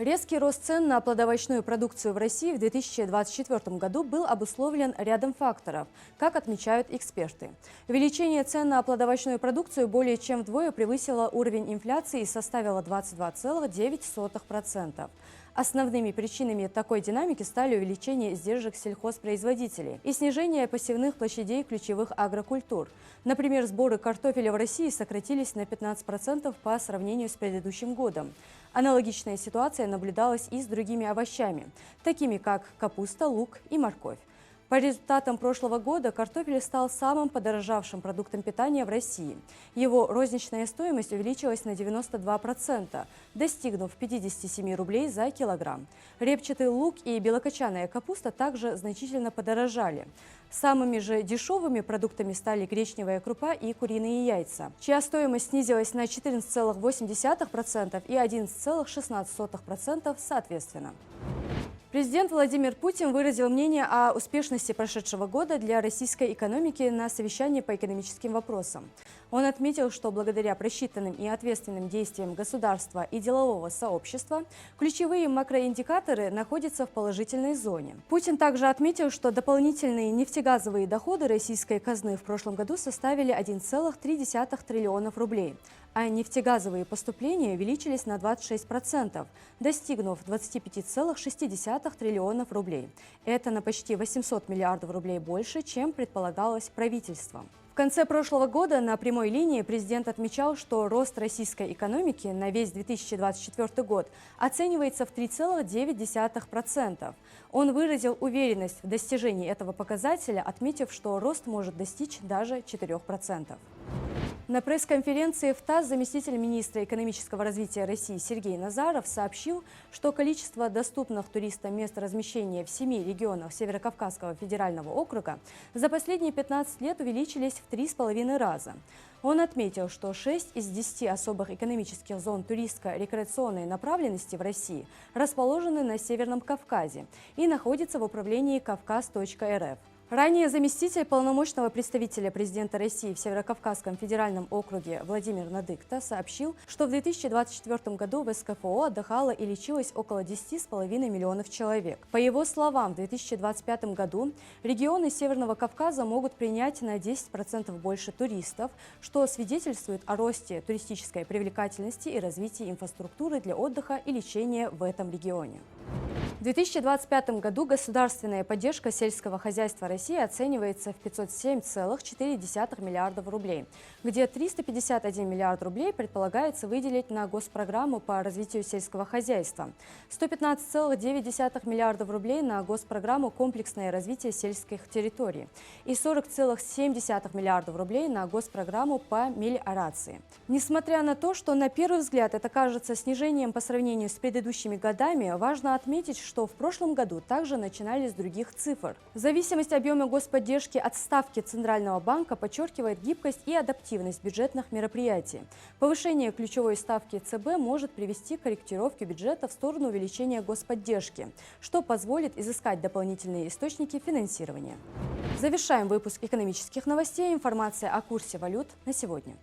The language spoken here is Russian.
Резкий рост цен на плодовочную продукцию в России в 2024 году был обусловлен рядом факторов, как отмечают эксперты. Увеличение цен на плодовочную продукцию более чем вдвое превысило уровень инфляции и составило 22,9%. Основными причинами такой динамики стали увеличение издержек сельхозпроизводителей и снижение посевных площадей ключевых агрокультур. Например, сборы картофеля в России сократились на 15% по сравнению с предыдущим годом. Аналогичная ситуация наблюдалась и с другими овощами, такими как капуста, лук и морковь. По результатам прошлого года картофель стал самым подорожавшим продуктом питания в России. Его розничная стоимость увеличилась на 92%, достигнув 57 рублей за килограмм. Репчатый лук и белокочанная капуста также значительно подорожали. Самыми же дешевыми продуктами стали гречневая крупа и куриные яйца, чья стоимость снизилась на 14,8% и 11,16% соответственно. Президент Владимир Путин выразил мнение о успешности прошедшего года для российской экономики на совещании по экономическим вопросам. Он отметил, что благодаря просчитанным и ответственным действиям государства и делового сообщества ключевые макроиндикаторы находятся в положительной зоне. Путин также отметил, что дополнительные нефтегазовые доходы российской казны в прошлом году составили 1,3 триллиона рублей, а нефтегазовые поступления увеличились на 26%, достигнув 25,6 триллионов рублей. Это на почти 800 миллиардов рублей больше, чем предполагалось правительством. В конце прошлого года на прямой линии президент отмечал, что рост российской экономики на весь 2024 год оценивается в 3,9%. Он выразил уверенность в достижении этого показателя, отметив, что рост может достичь даже 4%. На пресс-конференции в ТАСС заместитель министра экономического развития России Сергей Назаров сообщил, что количество доступных туристам мест размещения в 7 регионах Северо-Кавказского федерального округа за последние 15 лет увеличились в 3,5 раза. Он отметил, что 6 из 10 особых экономических зон туристско-рекреационной направленности в России расположены на Северном Кавказе и находятся в управлении Кавказ.рф. Ранее заместитель полномочного представителя президента России в Северо-Кавказском федеральном округе Владимир Надыкта сообщил, что в 2024 году в СКФО отдыхало и лечилось около 10,5 миллионов человек. По его словам, в 2025 году регионы Северного Кавказа могут принять на 10% больше туристов, что свидетельствует о росте туристической привлекательности и развитии инфраструктуры для отдыха и лечения в этом регионе. В 2025 году государственная поддержка сельского хозяйства России оценивается в 507,4 миллиардов рублей, где 351 миллиард рублей предполагается выделить на госпрограмму по развитию сельского хозяйства, 115,9 миллиардов рублей на госпрограмму «Комплексное развитие сельских территорий» и 40,7 миллиардов рублей на госпрограмму по мелиорации. Несмотря на то, что на первый взгляд это кажется снижением по сравнению с предыдущими годами, важно отметить, что в прошлом году также начинали с других цифр. Зависимость объема господдержки от ставки Центрального банка подчеркивает гибкость и адаптивность бюджетных мероприятий. Повышение ключевой ставки ЦБ может привести к корректировке бюджета в сторону увеличения господдержки, что позволит изыскать дополнительные источники финансирования. Завершаем выпуск экономических новостей. Информация о курсе валют на сегодня.